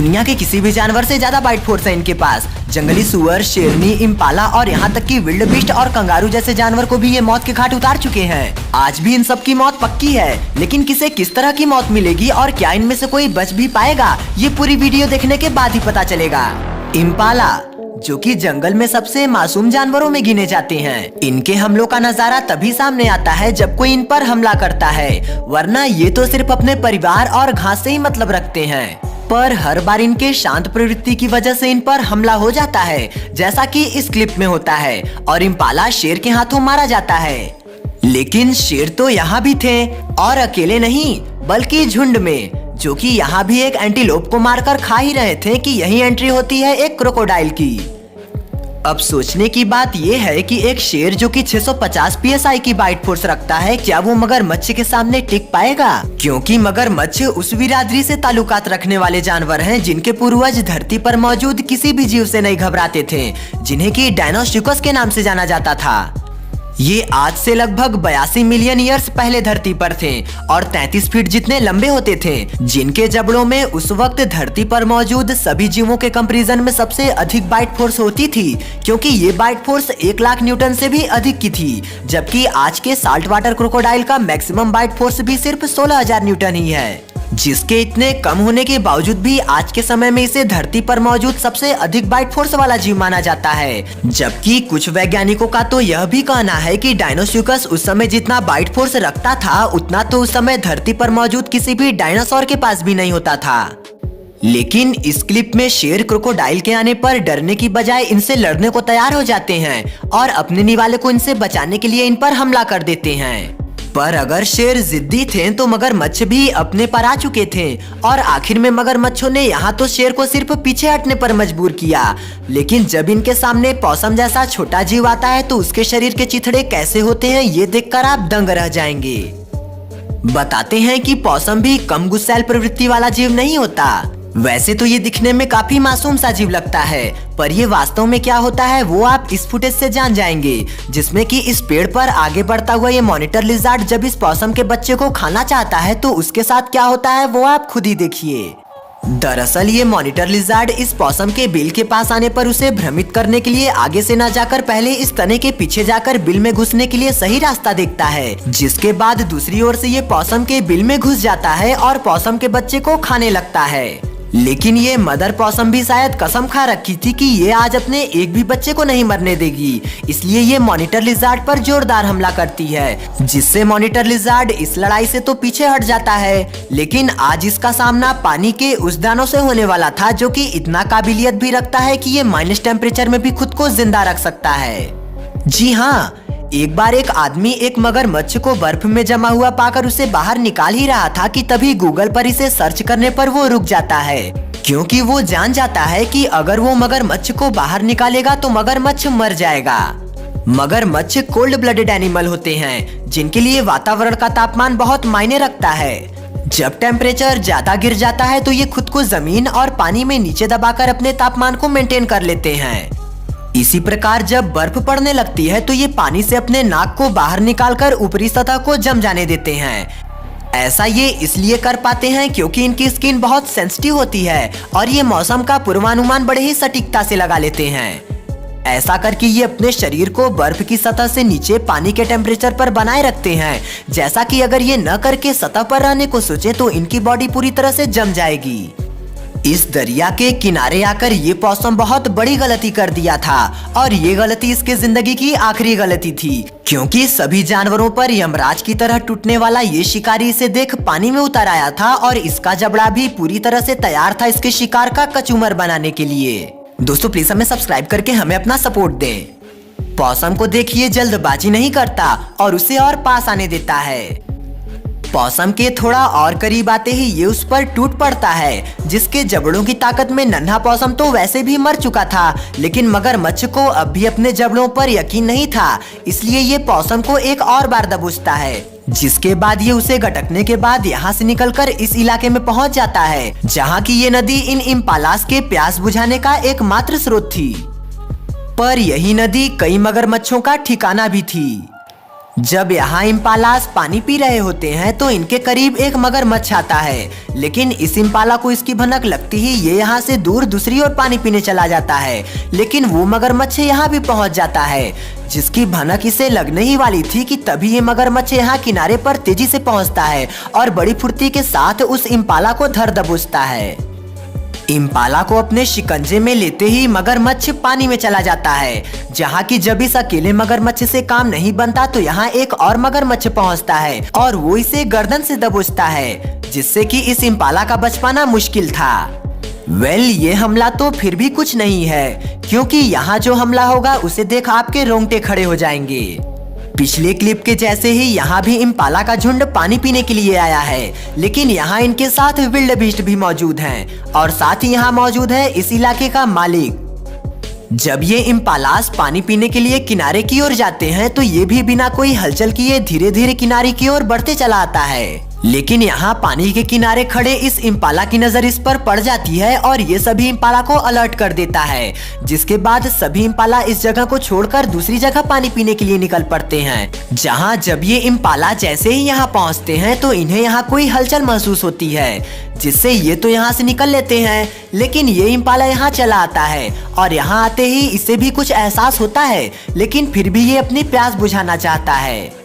दुनिया के किसी भी जानवर से ज्यादा बाइट फोर्स है इनके पास। जंगली सुअर, शेरनी, इम्पाला और यहाँ तक कि विल्ड बीस्ट और कंगारू जैसे जानवर को भी ये मौत के घाट उतार चुके हैं। आज भी इन सब की मौत पक्की है, लेकिन किसे किस तरह की मौत मिलेगी और क्या इनमें से कोई बच भी पाएगा, ये पूरी वीडियो देखने के बाद ही पता चलेगा। इम्पाला, जो कि जंगल में सबसे मासूम जानवरों में गिने जाते हैं। इनके हमलों का नजारा तभी सामने आता है जब कोई इन पर हमला करता है, वरना ये तो सिर्फ अपने परिवार और घास से ही मतलब रखते हैं। पर हर बार इनके शांत प्रवृत्ति की वजह से इन पर हमला हो जाता है, जैसा कि इस क्लिप में होता है, और इम्पाला शेर के हाथों मारा जाता है। लेकिन शेर तो यहाँ भी थे, और अकेले नहीं बल्कि झुंड में, जो कि यहाँ भी एक एंटीलोप को मारकर खा ही रहे थे कि यही एंट्री होती है एक क्रोकोडाइल की। अब सोचने की बात यह है कि एक शेर जो कि 650 psi की बाइट फोर्स रखता है, क्या वो मगरमच्छ के सामने टिक पाएगा? क्योंकि मगरमच्छ उस बिरादरी से ताल्लुकात रखने वाले जानवर हैं जिनके पूर्वज धरती पर मौजूद किसी भी जीव से नहीं घबराते थे, जिन्हें कि डायनोसॉरस के नाम से जाना जाता था। ये आज से लगभग 82 मिलियन ईयर्स पहले धरती पर थे और 33 फीट जितने लंबे होते थे, जिनके जबड़ों में उस वक्त धरती पर मौजूद सभी जीवों के कंपैरिजन में सबसे अधिक बाइट फोर्स होती थी, क्योंकि ये बाइट फोर्स 1 लाख न्यूटन से भी अधिक की थी, जबकि आज के साल्ट वाटर क्रोकोडाइल का मैक्सिमम बाइट फोर्स भी सिर्फ 16,000 न्यूटन ही है। जिसके इतने कम होने के बावजूद भी आज के समय में इसे धरती पर मौजूद सबसे अधिक बाइट फोर्स वाला जीव माना जाता है। जबकि कुछ वैज्ञानिकों का तो यह भी कहना है कि डायनोसॉरस उस समय जितना बाइट फोर्स रखता था, उतना तो उस समय धरती पर मौजूद किसी भी डायनासोर के पास भी नहीं होता था। लेकिन इस क्लिप में शेर क्रोकोडाइल के आने पर डरने की बजाय इनसे लड़ने को तैयार हो जाते हैं और अपने निवाले को इनसे बचाने के लिए इन पर हमला कर देते हैं। पर अगर शेर जिद्दी थे तो मगरमच्छ भी अपने पर आ चुके थे, और आखिर में मगरमच्छों ने यहाँ तो शेर को सिर्फ पीछे हटने पर मजबूर किया, लेकिन जब इनके सामने पॉसम जैसा छोटा जीव आता है तो उसके शरीर के चिथड़े कैसे होते हैं ये देखकर आप दंग रह जाएंगे। बताते हैं कि पॉसम भी कम गुस्सैल प्रवृत्ति वाला जीव नहीं होता। वैसे तो ये दिखने में काफी मासूम सा जीव लगता है, पर ये वास्तव में क्या होता है वो आप इस फुटेज से जान जाएंगे, जिसमें कि इस पेड़ पर आगे बढ़ता हुआ ये मॉनिटर लिज़ार्ड जब इस पॉसम के बच्चे को खाना चाहता है तो उसके साथ क्या होता है वो आप खुद ही देखिए। दरअसल ये मॉनिटर लिज़ार्ड इस पॉसम के बिल के पास आने पर उसे भ्रमित करने के लिए आगे से न जाकर पहले इस तने के पीछे जाकर बिल में घुसने के लिए सही रास्ता देखता है, जिसके बाद दूसरी ओर से ये पॉसम के बिल में घुस जाता है और पॉसम के बच्चे को खाने लगता है। लेकिन ये मदर पॉसम भी शायद कसम खा रखी थी कि ये आज अपने एक भी बच्चे को नहीं मरने देगी, इसलिए ये मॉनिटर लिज़ार्ड पर जोरदार हमला करती है, जिससे मॉनिटर लिज़ार्ड इस लड़ाई से तो पीछे हट जाता है। लेकिन आज इसका सामना पानी के उस दानव से होने वाला था जो कि इतना काबिलियत भी रखता है कि ये माइनस टेम्परेचर में भी खुद को जिंदा रख सकता है। जी हाँ, एक बार एक आदमी एक मगरमच्छ को बर्फ में जमा हुआ पाकर उसे बाहर निकाल ही रहा था कि तभी गूगल पर इसे सर्च करने पर वो रुक जाता है, क्योंकि वो जान जाता है कि अगर वो मगरमच्छ को बाहर निकालेगा तो मगरमच्छ मर जाएगा। मगरमच्छ कोल्ड ब्लडेड एनिमल होते हैं, जिनके लिए वातावरण का तापमान बहुत मायने रखता है। जब टेम्परेचर ज्यादा गिर जाता है तो ये खुद को जमीन और पानी में नीचे दबाकर अपने तापमान को मेंटेन कर लेते हैं। इसी प्रकार जब बर्फ पड़ने लगती है तो ये पानी से अपने नाक को बाहर निकालकर ऊपरी सतह को जम जाने देते हैं। ऐसा ये इसलिए कर पाते हैं क्योंकि इनकी स्किन बहुत सेंसिटिव होती है और ये मौसम का पूर्वानुमान बड़े ही सटीकता से लगा लेते हैं। ऐसा करके ये अपने शरीर को बर्फ की सतह से नीचे पानी के टेम्परेचर पर बनाए रखते हैं, जैसा कि अगर ये न करके सतह पर रहने को सोचे तो इनकी बॉडी पूरी तरह से जम जाएगी। इस दरिया के किनारे आकर ये पॉसम बहुत बड़ी गलती कर दिया था, और ये गलती इसके जिंदगी की आखिरी गलती थी, क्योंकि सभी जानवरों पर यमराज की तरह टूटने वाला ये शिकारी इसे देख पानी में उतर आया था और इसका जबड़ा भी पूरी तरह से तैयार था इसके शिकार का कचूमर बनाने के लिए। दोस्तों प्लीज हमें सब्सक्राइब करके हमें अपना सपोर्ट दें। पॉसम को देखिए जल्दबाजी नहीं करता और उसे और पास आने देता है। पॉसम के थोड़ा और करीब आते ही ये उस पर टूट पड़ता है, जिसके जबड़ों की ताकत में नन्हा पॉसम तो वैसे भी मर चुका था, लेकिन मगरमच्छ को अब भी अपने जबड़ों पर यकीन नहीं था, इसलिए ये पॉसम को एक और बार दबोचता है, जिसके बाद ये उसे गटकने के बाद यहाँ से निकलकर इस इलाके में पहुँच जाता है, जहाँ की ये नदी इन इम्पालास के प्यास बुझाने का एकमात्र स्रोत थी। पर यही नदी कई मगरमच्छों का ठिकाना भी थी। जब यहाँ इम्पालास पानी पी रहे होते हैं तो इनके करीब एक मगरमच्छ आता है, लेकिन इस इम्पाला को इसकी भनक लगती ही ये यहाँ से दूर दूसरी ओर पानी पीने चला जाता है। लेकिन वो मगरमच्छ यहाँ भी पहुँच जाता है, जिसकी भनक इसे लगने ही वाली थी कि तभी ये मगरमच्छ यहाँ किनारे पर तेजी से पहुँचता है और बड़ी फुर्ती के साथ उस इम्पाला को धर दबोचता है। इम्पाला को अपने शिकंजे में लेते ही मगरमच्छ पानी में चला जाता है, जहाँ की जब इस अकेले मगरमच्छ से काम नहीं बनता तो यहाँ एक और मगरमच्छ पहुँचता है और वो इसे गर्दन से दबोचता है, जिससे कि इस इम्पाला का बच पाना मुश्किल था। ये हमला तो फिर भी कुछ नहीं है, क्योंकि यहाँ जो हमला होगा उसे देख आपके रोंगटे खड़े हो जाएंगे। पिछले क्लिप के जैसे ही यहाँ भी इम्पाला का झुंड पानी पीने के लिए आया है, लेकिन यहाँ इनके साथ विल्ड बीस्ट भी मौजूद हैं और साथ ही यहाँ मौजूद है इस इलाके का मालिक। जब ये इम्पालास पानी पीने के लिए किनारे की ओर जाते हैं तो ये भी बिना कोई हलचल किए धीरे धीरे किनारे की ओर बढ़ते चला आता है, लेकिन यहाँ पानी के किनारे खड़े इस इम्पाला की नजर इस पर पड़ जाती है और ये सभी इम्पाला को अलर्ट कर देता है, जिसके बाद सभी इम्पाला इस जगह को छोड़कर दूसरी जगह पानी पीने के लिए निकल पड़ते हैं। जहाँ जब ये इम्पाला जैसे ही यहाँ पहुँचते हैं तो इन्हें यहाँ कोई हलचल महसूस होती है, जिससे ये तो यहाँ से निकल लेते हैं, लेकिन ये इम्पाला यहाँ चला आता है और यहाँ आते ही इसे भी कुछ एहसास होता है, लेकिन फिर भी ये अपनी प्यास बुझाना चाहता है।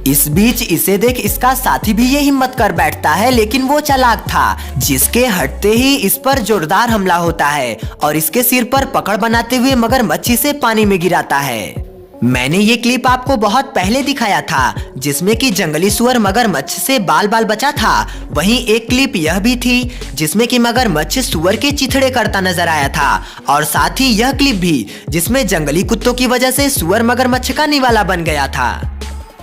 इस बीच इसे देख इसका साथी भी ये हिम्मत कर बैठता है, लेकिन वो चालाक था, जिसके हटते ही इस पर जोरदार हमला होता है और इसके सिर पर पकड़ बनाते हुए मगरमच्छ से पानी में गिराता है। मैंने ये क्लिप आपको बहुत पहले दिखाया था, जिसमें कि जंगली सुअर मगरमच्छ से बाल बाल बचा था। वहीं एक क्लिप यह भी थी जिसमें कि मगरमच्छ सुअर के चिथड़े करता नजर आया था, और साथ ही यह क्लिप भी जिसमें जंगली कुत्तों की वजह से सुअर मगरमच्छ का निवाला बन गया था।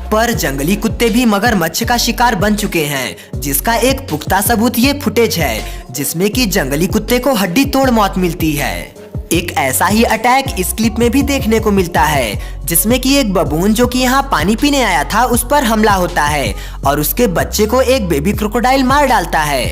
पर जंगली कुत्ते भी मगरमच्छ का शिकार बन चुके हैं, जिसका एक पुख्ता सबूत ये फुटेज है, जिसमें कि जंगली कुत्ते को हड्डी तोड़ मौत मिलती है। एक ऐसा ही अटैक इस क्लिप में भी देखने को मिलता है, जिसमें कि एक बबून जो कि यहाँ पानी पीने आया था उस पर हमला होता है और उसके बच्चे को एक बेबी क्रोकोडाइल मार डालता है।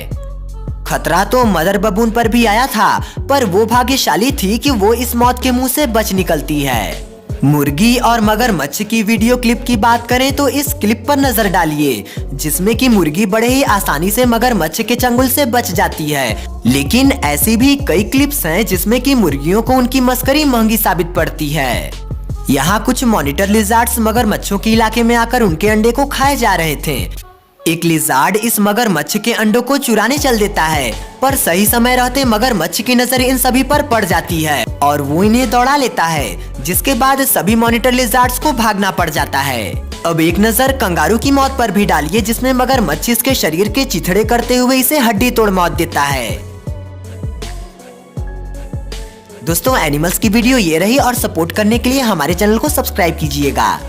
खतरा तो मदर बबून पर भी आया था, पर वो भाग्यशाली थी कि वो इस मौत के मुंह से बच निकलती है। मुर्गी और मगरमच्छ की वीडियो क्लिप की बात करें तो इस क्लिप पर नजर डालिए, जिसमें कि मुर्गी बड़े ही आसानी से मगरमच्छ के चंगुल से बच जाती है। लेकिन ऐसी भी कई क्लिप्स हैं जिसमें कि मुर्गियों को उनकी मस्करी महंगी साबित पड़ती है। यहाँ कुछ मॉनिटर लिजार्ड्स मगरमच्छों के इलाके में आकर उनके अंडे को खाए जा रहे थे। एक लिजार्ड इस मगरमच्छ के अंडों को चुराने चल देता है, पर सही समय रहते मगरमच्छ की नजर इन सभी पर पड़ जाती है और वो इन्हें दौड़ा लेता है, जिसके बाद सभी मॉनिटर लिजार्ड्स को भागना पड़ जाता है। अब एक नजर कंगारू की मौत पर भी डालिए, जिसमें मगरमच्छ इसके शरीर के चिथड़े करते हुए इसे हड्डी तोड़ मौत देता है। दोस्तों, एनिमल्स की वीडियो ये रही और सपोर्ट करने के लिए हमारे चैनल को सब्सक्राइब कीजिएगा।